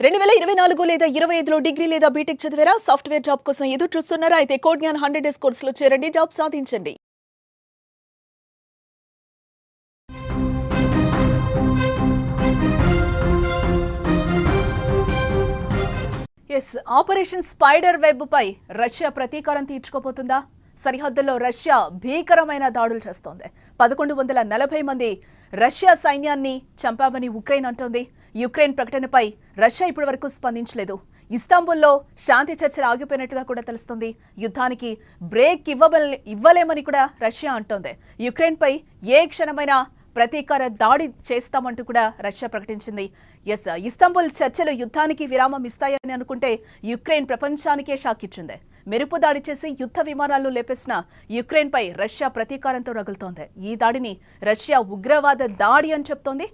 2024 లేదా 25లో డిగ్రీ లేదా బీటెక్ చదివారా? సాఫ్ట్‌వేర్ జాబ్ కోసం ఎదురు చూస్తున్నారా? అయితే కోడ్ జ్ఞాన్ 100 డేస్ కోర్సులో చేరండి. జాబ్ సాధించండి. ఆపరేషన్ స్పైడర్ వెబ్ పై రష్యా ప్రతీకారం తీర్చుకోబోతుందా? సరిహద్దుల్లో రష్యా భీకరమైన దాడులు చేస్తోంది. 1140 మంది రష్యా సైన్యాన్ని చంపామని ఉక్రెయిన్ అంటోంది. యుక్రెయిన్ ప్రకటనపై రష్యా ఇప్పటివరకు స్పందించలేదు. ఇస్తాంబుల్లో శాంతి చర్చలు ఆగిపోయినట్టుగా కూడా తెలుస్తుంది. యుద్ధానికి బ్రేక్ ఇవ్వలేమని కూడా రష్యా అంటోంది. యుక్రెయిన్పై ఏ క్షణమైనా ప్రతీకార దాడి చేస్తామంటూ కూడా రష్యా ప్రకటించింది. ఇస్తాంబుల్ చర్చలు యుద్ధానికి విరామం ఇస్తాయని అనుకుంటే యుక్రెయిన్ ప్రపంచానికే షాక్ ఇచ్చింది. మెరుపు దాడి చేసి యుద్ధ విమానాలను లేపేసిన యుక్రెయిన్పై రష్యా ప్రతీకారంతో రగులుతోంది. ఈ దాడిని రష్యా ఉగ్రవాద దాడి అని చెప్తోంది.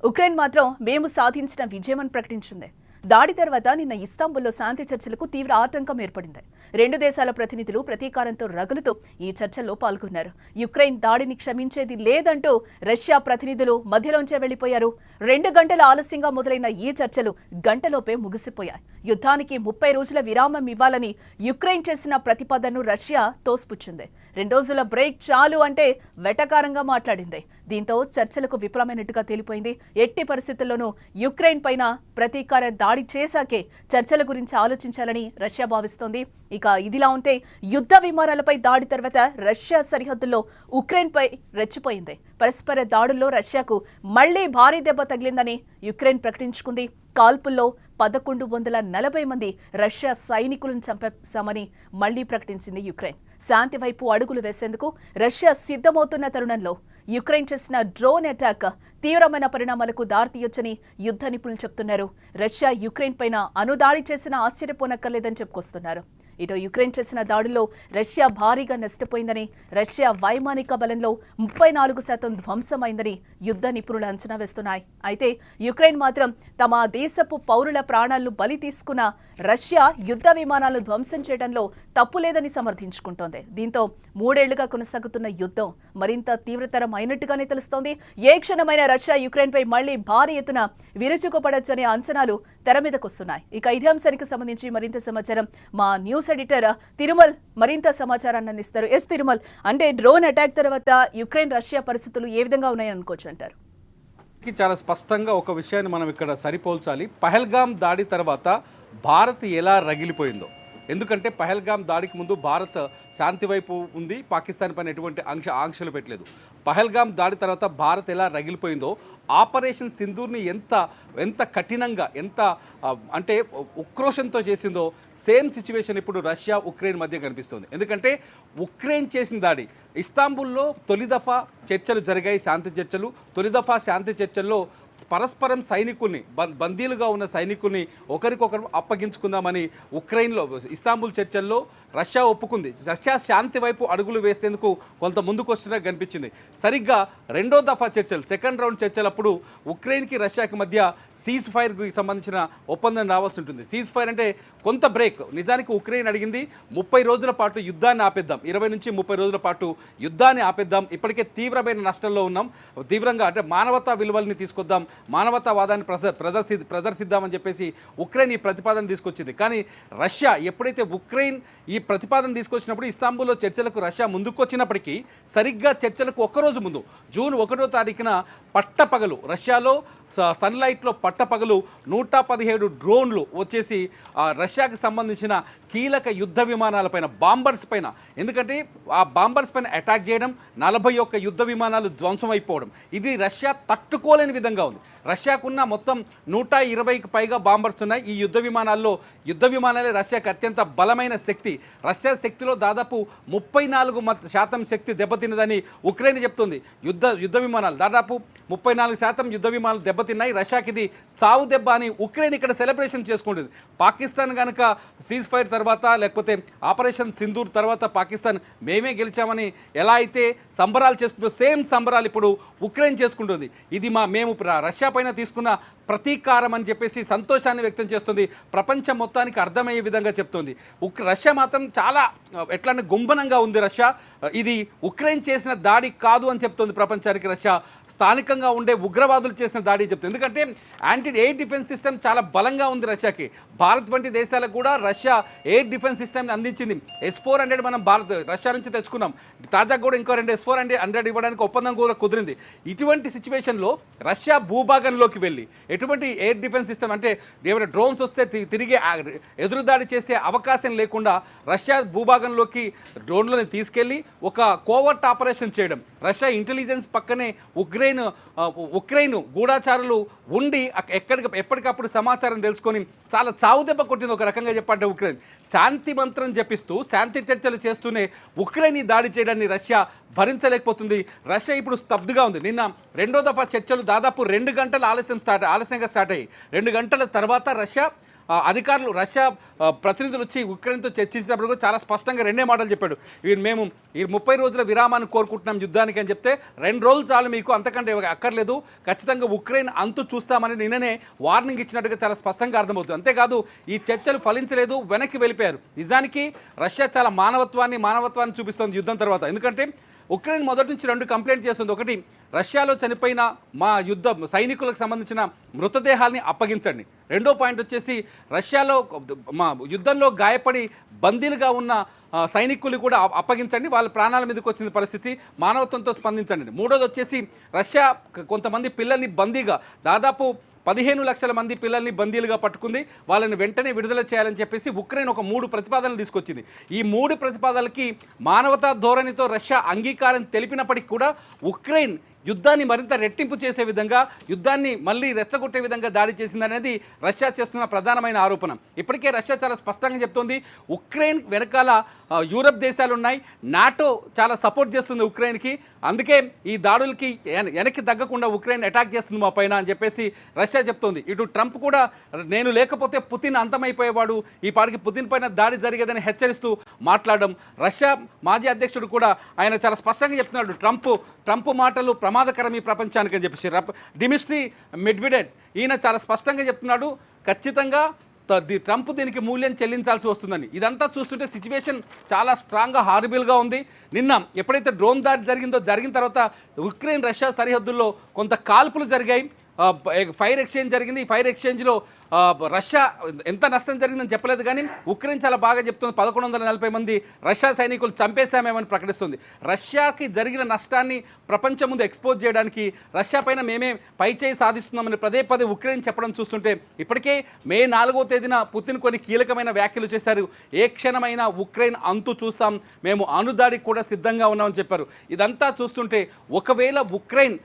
ఉక్రెయిన్ మాత్రం మేము సాధించిన విజయమని ప్రకటించింది. దాడి తర్వాత నిన్న ఇస్తాంబుల్లో శాంతి చర్చలకు తీవ్ర ఆటంకం ఏర్పడింది. రెండు దేశాల ప్రతినిధులు ప్రతీకారంతో రగులుతూ ఈ చర్చల్లో పాల్గొన్నారు. యుక్రెయిన్ దాడిని క్షమించేది లేదంటూ రష్యా ప్రతినిధులు మధ్యలోంచే వెళ్లిపోయారు. 2 గంటల ఆలస్యంగా మొదలైన ఈ చర్చలు గంటలోపే ముగిసిపోయాయి. యుద్ధానికి 30 రోజుల విరామం ఇవ్వాలని యుక్రెయిన్ చేసిన ప్రతిపాదనను రష్యా తోసిపుచ్చింది. 2 రోజుల బ్రేక్ చాలు అంటే వెటకారంగా మాట్లాడింది. దీంతో చర్చలకు విఫలమైనట్టుగా తేలిపోయింది. ఎట్టి పరిస్థితుల్లోనూ యుక్రెయిన్ పైన ప్రతీకార దాడి చేశాకే చర్చల గురించి ఆలోచించాలని రష్యా భావిస్తోంది. ఇక ఇదిలా ఉంటే యుద్ధ విమానాలపై దాడి తర్వాత రష్యా సరిహద్దుల్లో ఉక్రెయిన్పై రెచ్చిపోయింది. పరస్పర దాడుల్లో రష్యాకు మళ్లీ భారీ దెబ్బ తగిలిందని యుక్రెయిన్ ప్రకటించుకుంది. కాల్పుల్లో 1140 మంది రష్యా సైనికులను చంపేశామని మళ్లీ ప్రకటించింది యుక్రెయిన్. శాంతి వైపు అడుగులు వేసేందుకు రష్యా సిద్ధమవుతున్న తరుణంలో యుక్రెయిన్ చేసిన డ్రోన్ అటాక్ తీవ్రమైన పరిణామాలకు దారితీయొచ్చని యుద్ధ నిపుణులు చెప్తున్నారు. రష్యా యుక్రెయిన్ పైన అణుదాడి చేసిన ఆశ్చర్యపోనక్కర్లేదని చెప్పుకొస్తున్నారు. ఇటు యుక్రెయిన్ చేసిన దాడుల్లో రష్యా భారీగా నష్టపోయిందని, రష్యా వైమానిక బలంలో 34% ధ్వంసమైందని యుద్ధ నిపుణులు అంచనా వేస్తున్నాయి. అయితే యుక్రెయిన్ మాత్రం తమ దేశపు పౌరుల ప్రాణాలను బలి తీసుకున్న రష్యా యుద్ధ విమానాలను ధ్వంసం చేయడంలో తప్పులేదని సమర్థించుకుంటోంది. దీంతో 3 ఏళ్లుగా కొనసాగుతున్న యుద్ధం మరింత తీవ్రతరం అయినట్టుగానే తెలుస్తోంది. ఏ క్షణమైన రష్యా యుక్రెయిన్పై మళ్లీ భారీ ఎత్తున విరుచుకుపడొచ్చనే అంచనాలు తెర మీదకొస్తున్నాయి. ఇక ఇదే అంశానికి సంబంధించి మరింత సమాచారం మా న్యూస్ ఎడిటర్ తిరుమల్ మరింత సమాచారాన్ని అందిస్తారు. తిరుమల్, అంటే డ్రోన్ అటాక్ తర్వాత యుక్రెయిన్ రష్యా పరిస్థితులు ఏ విధంగా ఉన్నాయని అనుకోవచ్చు అంటారు? చాలా స్పష్టంగా ఒక విషయాన్ని మనం ఇక్కడ సరిపోల్చాలి. పహల్గామ్ దాడి తర్వాత భారత్ ఎలా రగిలిపోయిందో. ఎందుకంటే పహల్గామ్ దాడికి ముందు భారత్ శాంతి వైపు ఉంది, పాకిస్తాన్ పైన ఎటువంటి ఆంక్షలు పెట్టలేదు. పహల్గామ్ దాడి తర్వాత భారత్ ఎలా రగిలిపోయిందో, ఆపరేషన్ సింధూర్ని ఎంత కఠినంగా అంటే ఉక్రోషంతో చేసిందో సేమ్ సిచ్యువేషన్ ఇప్పుడు రష్యా ఉక్రెయిన్ మధ్య కనిపిస్తుంది. ఎందుకంటే ఉక్రెయిన్ చేసిన దాడి ఇస్తాంబుల్లో తొలి దఫా చర్చలు జరిగాయి, శాంతి చర్చలు. తొలి దఫా శాంతి చర్చల్లో పరస్పరం సైనికుల్ని, బందీలుగా ఉన్న సైనికుల్ని ఒకరికొకరు అప్పగించుకుందామని ఉక్రెయిన్లో ఇస్తాంబుల్ చర్చల్లో రష్యా ఒప్పుకుంది. రష్యా శాంతి వైపు అడుగులు వేసేందుకు కొంత ముందుకు వచ్చినట్టు కనిపించింది. సరిగ్గా రెండో దఫా చర్చలు, సెకండ్ రౌండ్ చర్చలప్పుడు ఉక్రెయిన్కి రష్యాకి మధ్య సీజ్ ఫైర్కి సంబంధించిన ఒప్పందం రావాల్సి ఉంటుంది. సీజ్ ఫైర్ అంటే కొంత బ్రేక్. నిజానికి ఉక్రెయిన్ అడిగింది 30 రోజుల పాటు యుద్ధాన్ని ఆపేద్దాం, 20 నుంచి 30 రోజుల పాటు యుద్ధాన్ని ఆపేద్దాం, ఇప్పటికే తీవ్రమైన నష్టంలో ఉన్నాం, తీవ్రంగా అంటే మానవతా విలువల్ని తీసుకొద్దాం, మానవతావాదాన్ని ప్రదర్శిద్దామని చెప్పేసి ఉక్రెయిన్ ఈ ప్రతిపాదన తీసుకొచ్చింది. కానీ రష్యా ఎప్పుడైతే ఉక్రెయిన్ ఈ ప్రతిపాదన తీసుకొచ్చినప్పుడు ఇస్తాంబుల్లో చర్చలకు రష్యా ముందుకు వచ్చినప్పటికీ సరిగ్గా చర్చలకు ఒక్కరోజు ముందు జూన్ 1వ తారీఖున పట్టపగలు రష్యాలో సన్లైట్లో పట్టపగలు 117 డ్రోన్లు వచ్చేసి రష్యాకి సంబంధించిన కీలక యుద్ధ విమానాలపైన, బాంబర్స్ పైన, ఎందుకంటే ఆ బాంబర్స్ పైన అటాక్ చేయడం, 41 యుద్ధ విమానాలు ధ్వంసం అయిపోవడం, ఇది రష్యా తట్టుకోలేని విధంగా ఉంది. రష్యాకున్న మొత్తం 120కి పైగా బాంబర్స్ ఉన్నాయి. ఈ యుద్ధ విమానాలే రష్యాకి అత్యంత బలమైన శక్తి. రష్యా శక్తిలో దాదాపు 34% శక్తి దెబ్బతిన్నదని ఉక్రెయిన్ చెప్తుంది. యుద్ధ విమానాలు దాదాపు 34% యుద్ధ విమానాలు దెబ్బతిన్నాయి. రష్యాకి ఇది చావు దెబ్బ అని ఉక్రెయిన్ ఇక్కడ సెలబ్రేషన్ చేసుకుంటుంది. పాకిస్తాన్ కనుక సీజ్ ఫైర్ తర్వాత, లేకపోతే ఆపరేషన్ సింధూర్ తర్వాత పాకిస్తాన్ మేమే గెలిచామని ఎలా అయితే సంబరాలు చేసుకుంటూ సేమ్ సంబరాలు ఇప్పుడు ఉక్రెయిన్ చేసుకుంటుంది. ఇది మేము రష్యా పైన తీసుకున్న ప్రతీకారం అని చెప్పేసి సంతోషాన్ని వ్యక్తం చేస్తుంది. ప్రపంచం మొత్తానికి అర్థమయ్యే విధంగా చెప్తుంది. రష్యా మాత్రం చాలా ఎట్లా అంటే గుంభనంగా ఉంది. రష్యా ఇది ఉక్రెయిన్ చేసిన దాడి కాదు అని చెప్తుంది ప్రపంచానికి. రష్యా స్థానికంగా ఉండే ఉగ్రవాదులు చేసిన దాడి చెప్తుంది. ఎందుకంటే యాంటీ ఎయిర్ డిఫెన్స్ సిస్టమ్ చాలా బలంగా ఉంది రష్యాకి. భారత్ వంటి దేశాలకు కూడా రష్యా ఎయిర్ డిఫెన్స్ సిస్టమ్ని అందించింది. S-400 మనం రష్యా నుంచి తెచ్చుకున్నాం. తాజాగా కూడా ఇంకో 2 S-400 ఇవ్వడానికి ఒప్పందం కూడా కుదిరింది. ఇటువంటి సిచ్యువేషన్లో రష్యా భూభాగంలోకి వెళ్ళి ఎటువంటి ఎయిర్ డిఫెన్స్ సిస్టమ్ అంటే ఏమైనా డ్రోన్స్ వస్తే తిరిగి ఎదురుదాడి చేసే అవకాశం లేకుండా రష్యా భూభాగంలోకి డ్రోన్లను తీసుకెళ్లి ఒక కోవర్ట్ ఆపరేషన్ చేయడం. రష్యా ఇంటెలిజెన్స్ పక్కనే ఉక్రెయిన్ గూఢాచారులు ఉండి ఎప్పటికప్పుడు సమాచారం తెలుసుకొని చాలా చావుదెబ్బ కొట్టింది ఒక రకంగా చెప్పంటే ఉక్రెయిన్. శాంతి మంత్రం జపిస్తూ శాంతి చర్చలు చేస్తూనే ఉక్రెయిన్ దాడి చేయడాన్ని రష్యా భరించలేకపోతుంది. రష్యా ఇప్పుడు స్తబ్దుగా ఉంది. నిన్న రెండో దఫా చర్చలు దాదాపు 2 గంటల ఆలస్యంగా స్టార్ట్ అయ్యాయి. 2 గంటల తర్వాత అధికారులు రష్యా ప్రతినిధులు వచ్చి ఉక్రెయిన్తో చర్చించినప్పుడు కూడా చాలా స్పష్టంగా 2 మాటలు చెప్పాడు. మేము ఈ 30 రోజుల విరామాన్ని కోరుకుంటున్నాం యుద్ధానికి అని చెప్తే 2 రోజులు చాలు మీకు, అంతకంటే అక్కర్లేదు, ఖచ్చితంగా ఉక్రెయిన్ అంతు చూస్తామని నిన్ననే వార్నింగ్ ఇచ్చినట్టుగా చాలా స్పష్టంగా అర్థమవుతుంది. అంతేకాదు ఈ చర్చలు ఫలించలేదు, వెనక్కి వెళ్ళిపోయారు. నిజానికి రష్యా చాలా మానవత్వాన్ని చూపిస్తుంది యుద్ధం తర్వాత. ఎందుకంటే ఉక్రెయిన్ మొదటి నుంచి 2 కంప్లైంట్ చేస్తుంది. ఒకటి, రష్యాలో చనిపోయిన మా సైనికులకు సంబంధించిన మృతదేహాల్ని అప్పగించండి. రెండో పాయింట్ వచ్చేసి రష్యాలో మా యుద్ధంలో గాయపడి బందీలుగా ఉన్న సైనికులు కూడా అప్పగించండి, వాళ్ళ ప్రాణాల మీదకి వచ్చిన పరిస్థితి, మానవత్వంతో స్పందించండి. మూడోది వచ్చేసి రష్యా కొంతమంది పిల్లల్ని బందీగా దాదాపు 15 లక్షల మంది పిల్లల్ని బందీలుగా పట్టుకుంది, వాళ్ళని వెంటనే విడుదల చేయాలని చెప్పేసి ఉక్రెయిన్ ఒక 3 ప్రతిపాదనలు తీసుకొచ్చింది. ఈ 3 ప్రతిపాదనలకి మానవతా ధోరణితో రష్యా అంగీకారం తెలిపినప్పటికీ కూడా ఉక్రెయిన్ యుద్ధాన్ని మరింత రెట్టింపు చేసే విధంగా, యుద్ధాన్ని మళ్ళీ రెచ్చగొట్టే విధంగా దాడి చేసిందనేది రష్యా చేస్తున్న ప్రధానమైన ఆరోపణ. ఇప్పటికే రష్యా చాలా స్పష్టంగా చెప్తోంది, ఉక్రెయిన్ వెనకాల యూరప్ దేశాలు ఉన్నాయి, నాటో చాలా సపోర్ట్ చేస్తుంది ఉక్రెయిన్కి, అందుకే ఈ దాడులకి వెనక్కి తగ్గకుండా ఉక్రెయిన్ అటాక్ చేస్తుంది మా పైన అని చెప్పేసి రష్యా చెప్తోంది. ఇటు ట్రంప్ కూడా నేను లేకపోతే పుతిన్ అంతమైపోయేవాడు, ఈ పాటికి పుతిన్ పైన దాడి జరిగేదని హెచ్చరిస్తూ మాట్లాడడం. రష్యా మాజీ అధ్యక్షుడు కూడా ఆయన చాలా స్పష్టంగా చెప్తున్నాడు, ట్రంప్ మాటలు ప్రమాదకరం ఈ ప్రపంచానికి అని చెప్పేసి. డిమిట్రీ మెడ్వెడెవ్ ఈయన చాలా స్పష్టంగా చెప్తున్నాడు, ఖచ్చితంగా ట్రంప్ దీనికి మూల్యం చెల్లించాల్సి వస్తుందని. ఇదంతా చూస్తుంటే సిచ్యువేషన్ చాలా స్ట్రాంగ్గా హారిబుల్గా ఉంది. నిన్న ఎప్పుడైతే డ్రోన్ దాడి జరిగిన తర్వాత ఉక్రెయిన్ రష్యా సరిహద్దుల్లో కొంత కాల్పులు జరిగాయి, ఫైర్ ఎక్స్చేంజ్ జరిగింది. ఈ ఫైర్ ఎక్స్చేంజ్లో రష్యా ఎంత నష్టం జరిగిందని చెప్పలేదు, కానీ ఉక్రెయిన్ చాలా బాగా చెప్తుంది, 1140 మంది రష్యా సైనికులు చంపేశామేమని ప్రకటిస్తుంది. రష్యాకి జరిగిన నష్టాన్ని ప్రపంచం ముందు ఎక్స్పోజ్ చేయడానికి రష్యా పైన మేమే పైచేయి సాధిస్తున్నామని పదే ఉక్రెయిన్ చెప్పడం చూస్తుంటే, ఇప్పటికే మే 4వ తేదీన పుతిన్ కొన్ని కీలకమైన వ్యాఖ్యలు చేశారు. ఏ క్షణమైనా ఉక్రెయిన్ అంతు చూస్తాం, మేము అణుదాడికి కూడా సిద్ధంగా ఉన్నామని చెప్పారు. ఇదంతా చూస్తుంటే ఒకవేళ ఉక్రెయిన్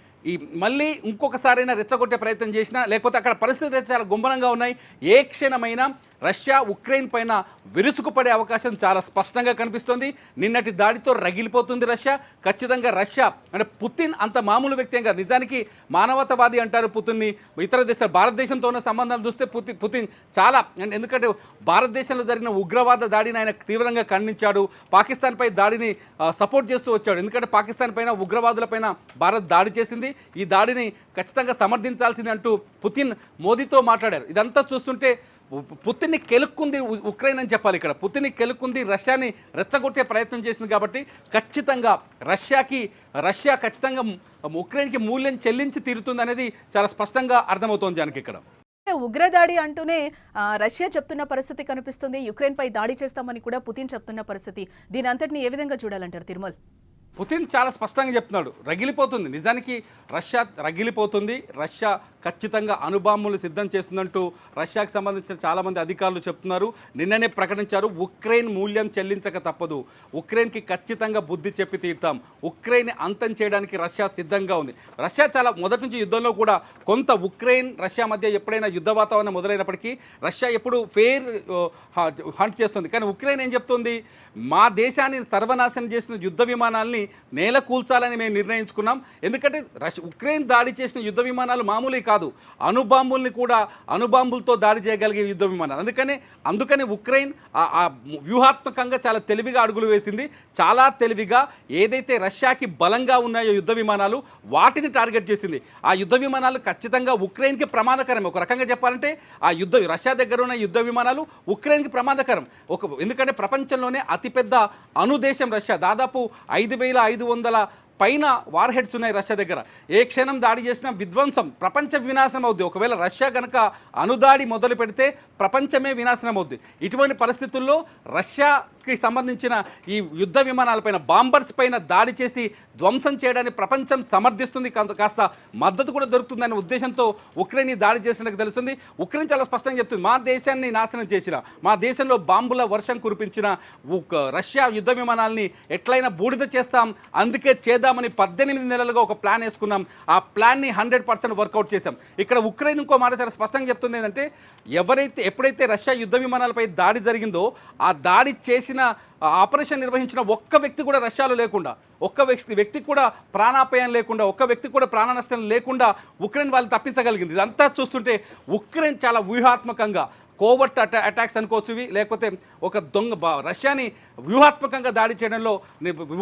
మళ్ళీ ఇంకొకసారైనా రెచ్చగొట్టే ప్రయత్నం చేసినా, లేకపోతే అక్కడ పరిస్థితులు చాలా గుంభనంగా ఉన్నాయి, ఏ క్షణమైనా రష్యా ఉక్రెయిన్ పైన విరుచుకుపడే అవకాశం చాలా స్పష్టంగా కనిపిస్తోంది. నిన్నటి దాడితో రగిలిపోతుంది రష్యా. ఖచ్చితంగా రష్యా అంటే పుతిన్ అంత మామూలు వ్యక్తి కాదు. నిజానికి మానవతావాది అంటారు పుతిన్ని. ఇతర దేశాలు భారతదేశంతో ఉన్న సంబంధాలు చూస్తే పుతిన్ చాలా, ఎందుకంటే భారతదేశంలో జరిగిన ఉగ్రవాద దాడిని ఆయన తీవ్రంగా ఖండించాడు. పాకిస్తాన్పై దాడిని సపోర్ట్ చేస్తూ వచ్చాడు. ఎందుకంటే పాకిస్తాన్ పైన ఉగ్రవాదులపైన భారత్ దాడి చేసింది, ఈ దాడిని ఖచ్చితంగా సమర్థించాల్సింది అంటూ పుతిన్ మోదీతో మాట్లాడారు. ఇదంతా చూస్తుంటే పుతిన్ని కెలుక్కుంది ఉక్రెయిన్ అని చెప్పాలి. ఇక్కడ పుతిన్ని కెలుక్కుంది, రష్యాని రెచ్చగొట్టే ప్రయత్నం చేసింది. కాబట్టి ఖచ్చితంగా రష్యా ఖచ్చితంగా ఉక్రెయిన్కి మూల్యం చెల్లించి తీరుతుంది అనేది చాలా స్పష్టంగా అర్థమవుతోంది జానకి. ఇక్కడ ఉగ్రదాడి అంటూనే రష్యా చెప్తున్న పరిస్థితి కనిపిస్తుంది, యుక్రెయిన్ పై దాడి చేస్తామని కూడా పుతిన్ చెప్తున్న పరిస్థితి. దీని అంతటిని ఏ విధంగా చూడాలంటారు తిరుమల్? పుతిన్ చాలా స్పష్టంగా చెప్తున్నాడు, రగిలిపోతుంది. నిజానికి రష్యా రగిలిపోతుంది, రష్యా ఖచ్చితంగా అణుబాంబులు సిద్ధం చేస్తుందంటూ రష్యాకు సంబంధించిన చాలామంది అధికారులు చెప్తున్నారు. నిన్ననే ప్రకటించారు, ఉక్రెయిన్ మూల్యం చెల్లించక తప్పదు, ఉక్రెయిన్కి ఖచ్చితంగా బుద్ధి చెప్పి తీరుతాం, ఉక్రెయిన్ అంతం చేయడానికి రష్యా సిద్ధంగా ఉంది. రష్యా చాలా మొదటి నుంచి యుద్ధంలో కూడా కొంత ఉక్రెయిన్ రష్యా మధ్య ఎప్పుడైనా యుద్ధ వాతావరణం మొదలైనప్పటికీ రష్యా ఎప్పుడు ఫెయిర్ హంట్ చేస్తుంది. కానీ ఉక్రెయిన్ ఏం చెప్తుంది, మా దేశాన్ని సర్వనాశనం చేసిన యుద్ధ విమానాల్ని నేల కూల్చాలని మేము నిర్ణయించుకున్నాం. ఎందుకంటే ఉక్రెయిన్ దాడి చేసిన యుద్ధ విమానాలు మామూలు కాదు, అణుబాంబుల్ని కూడా అణుబాంబులతో దాడి చేయగలిగే యుద్ధ విమానాలు. అందుకని ఉక్రెయిన్ ఆ వ్యూహాత్మకంగా చాలా తెలివిగా అడుగులు వేసింది. చాలా తెలివిగా ఏదైతే రష్యాకి బలంగా ఉన్నాయో యుద్ధ విమానాలు వాటిని టార్గెట్ చేసింది. ఆ యుద్ధ విమానాలు ఖచ్చితంగా ఉక్రెయిన్కి ప్రమాదకరం. ఒక రకంగా చెప్పాలంటే రష్యా దగ్గర ఉన్న యుద్ధ విమానాలు ఉక్రెయిన్కి ప్రమాదకరం. ఎందుకంటే ప్రపంచంలోనే అతిపెద్ద అణుదేశం రష్యా. దాదాపు 5,500 పైన వార్ హెడ్స్ ఉన్నాయి రష్యా దగ్గర. ఏ క్షణం దాడి చేసినా విధ్వంసం, ప్రపంచ వినాశనం అవుద్ది. ఒకవేళ రష్యా కనుక అణుదాడి మొదలు పెడితే ప్రపంచమే వినాశనం అవుద్ది. ఇటువంటి పరిస్థితుల్లో రష్యాకి సంబంధించిన ఈ యుద్ధ విమానాలపైన, బాంబర్స్ పైన దాడి చేసి ధ్వంసం చేయడానికి ప్రపంచం సమర్థిస్తుంది. కాస్త మద్దతు కూడా దొరుకుతుందనే ఉద్దేశంతో ఉక్రెయిన్ దాడి చేసినట్టు తెలుస్తుంది. ఉక్రెయిన్ చాలా స్పష్టంగా చెప్తుంది, మా దేశాన్ని నాశనం చేసిన, మా దేశంలో బాంబుల వర్షం కురిపించిన రష్యా యుద్ధ విమానాల్ని ఎట్లయినా బూడిద చేస్తాం, అందుకే చేద్దామని 18 నెలలుగా ఒక ప్లాన్ వేసుకున్నాం. ఆ ప్లాన్ని 100% వర్కౌట్ చేశాం. ఇక్కడ ఉక్రెయిన్ ఇంకో మాట చాలా స్పష్టంగా చెప్తుంది ఏంటంటే, ఎప్పుడైతే రష్యా యుద్ధ విమానాలపై దాడి జరిగిందో, ఆ దాడి చేసిన ఆపరేషన్ నిర్వహించిన ఒక్క వ్యక్తి కూడా రష్యాలో లేకుండా, ఒక్క వ్యక్తికి కూడా ప్రాణాపాయం లేకుండా, ఒక్క వ్యక్తికి కూడా ప్రాణ నష్టం లేకుండా ఉక్రెయిన్ వాళ్ళు తప్పించగలిగింది. ఇదంతా చూస్తుంటే ఉక్రెయిన్ చాలా వ్యూహాత్మకంగా కోవర్ట్ అటాక్స్ అనుకోవచ్చు, లేకపోతే ఒక రష్యాని వ్యూహాత్మకంగా దాడి చేయడంలో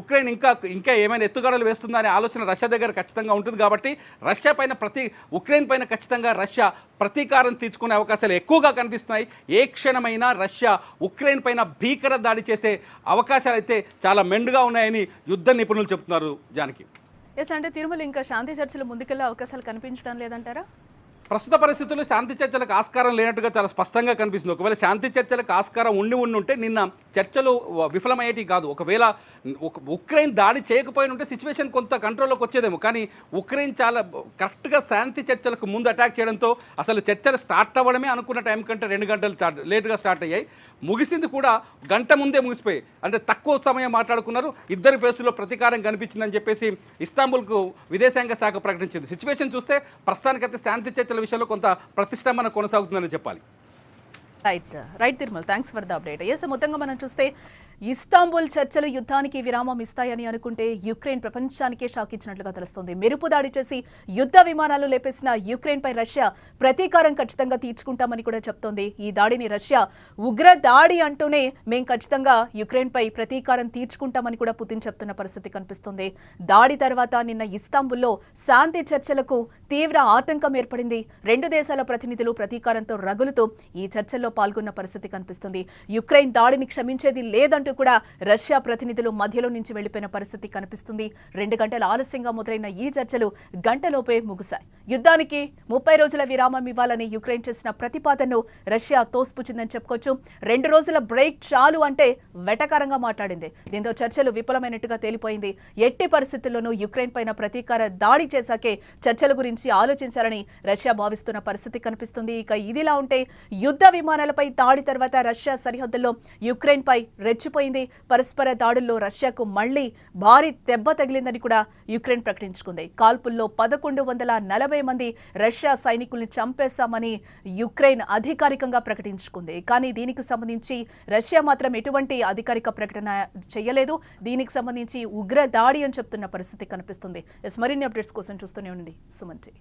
ఉక్రెయిన్ ఇంకా ఏమైనా ఎత్తుగడలు వేస్తుందా అనే ఆలోచన రష్యా దగ్గర ఖచ్చితంగా ఉంటుంది. కాబట్టి ఉక్రెయిన్ పైన ఖచ్చితంగా రష్యా ప్రతీకారం తీర్చుకునే అవకాశాలు ఎక్కువగా కనిపిస్తున్నాయి. ఏ క్షణమైనా రష్యా ఉక్రెయిన్ పైన భీకర దాడి చేసే అవకాశాలు అయితే చాలా మెండుగా ఉన్నాయని యుద్ధ నిపుణులు చెప్తున్నారు. జానకి, ఎస్ అంటే తిరుమల ఇంకా శాంతి చర్చలు ముందుకెళ్లే అవకాశాలు కనిపించడం లేదంటారా? ప్రస్తుత పరిస్థితుల్లో శాంతి చర్చలకు ఆస్కారం లేనట్టుగా చాలా స్పష్టంగా కనిపిస్తుంది. ఒకవేళ శాంతి చర్చలకు ఆస్కారం ఉంటే నిన్న చర్చలు విఫలమయ్యేటి కాదు. ఒకవేళ ఉక్రెయిన్ దాడి చేయకపోయిన ఉంటే సిచ్యువేషన్ కొంత కంట్రోల్లోకి వచ్చేదేమో. కానీ ఉక్రెయిన్ చాలా కరెక్ట్గా శాంతి చర్చలకు ముందు అటాక్ చేయడంతో అసలు చర్చలు స్టార్ట్ అవ్వడమే అనుకున్న టైం కంటే 2 గంటలు లేటుగా స్టార్ట్ అయ్యాయి. ముగిసింది కూడా గంట ముందే ముగిసిపోయి, అంటే తక్కువ సమయం మాట్లాడుకున్నారు. ఇద్దరి ఫేసులో ప్రతీకారం కనిపించిందని చెప్పేసి ఇస్తాంబుల్కు విదేశాంగ శాఖ ప్రకటించింది. సిచ్యువేషన్ చూస్తే ప్రస్తుతానికైతే శాంతి చర్చల విషయంలో కొంత ప్రతిష్టంభన కొనసాగుతుందని చెప్పాలి. Right Tirumala, thanks for the update. Yes, మొత్తంగా మనం చూస్తే ఇస్తాంబుల్ చర్చలు యుద్ధానికి విరామం ఇస్తాయని అనుకుంటే యుక్రెయిన్ ప్రపంచానికే షాక్ ఇచ్చినట్లుగా తెలుస్తోంది. మెరుపు దాడి చేసి యుద్ధ విమానాలు లేపేసిన యుక్రెయిన్ పై రష్యా ప్రతీకారం ఖచ్చితంగా తీర్చుకుంటామని కూడా చెప్తోంది. ఈ దాడిని రష్యా ఉగ్ర దాడి అంటూనే మేం ఖచ్చితంగా యుక్రెయిన్ పై ప్రతీకారం తీర్చుకుంటామని కూడా పుతిన్ చెప్తున్న పరిస్థితి కనిపిస్తుంది. దాడి తర్వాత నిన్న ఇస్తాంబుల్లో శాంతి చర్చలకు తీవ్ర ఆటంకం ఏర్పడింది. 2 దేశాల ప్రతినిధులు ప్రతీకారంతో రగులుతూ ఈ చర్చల్లో పాల్గొన్న పరిస్థితి కనిపిస్తుంది. యుక్రెయిన్ దాడిని క్షమించేది లేదంటూ కూడా రష్యా ప్రతినిధులు మధ్యలో నుంచి వెళ్లిపోయిన పరిస్థితి కనిపిస్తుంది. 2 గంటల ఆలస్యంగా మొదలైన ఈ చర్చలు గంటలోపే ముగిశాయి. యుద్ధానికి 30 రోజుల విరామం ఇవ్వాలని యుక్రెయిన్ చేసిన ప్రతిపాదనను రష్యా తోసిపుచ్చిందని చెప్పుకోవచ్చు. 2 రోజుల బ్రేక్ చాలు అంటే వెటకారంగా మాట్లాడింది. దీంతో చర్చలు విఫలమైనట్టుగా తేలిపోయింది. ఎట్టి పరిస్థితుల్లోనూ యుక్రెయిన్ పైన ప్రతీకార దాడి చేశాకే చర్చల గురించి ఆలోచించాలని రష్యా భావిస్తున్న పరిస్థితి కనిపిస్తుంది. ఇక ఇదిలా ఉంటే యుద్ధ విమానాలపై దాడి తర్వాత రష్యా సరిహద్దుల్లో యుక్రెయిన్ పై రెచ్చిపోయింది. పరస్పర దాడుల్లో రష్యాకు మళ్లీ భారీ దెబ్బ తగిలిందని కూడా యుక్రెయిన్ ప్రకటించుకుంది. కాల్పుల్లో 1140 మంది రష్యా సైనికుల్ని చంపేశామని యుక్రెయిన్ అధికారికంగా ప్రకటించుకుంది. కానీ దీనికి సంబంధించి రష్యా మాత్రం ఎటువంటి అధికారిక ప్రకటన చేయలేదు. దీనికి సంబంధించి ఉగ్ర దాడి అని చెప్తున్న పరిస్థితి కనిపిస్తుంది. మరిన్ని అప్డేట్స్ కోసం చూస్తూనే ఉండండి సుమన్ టీవీ.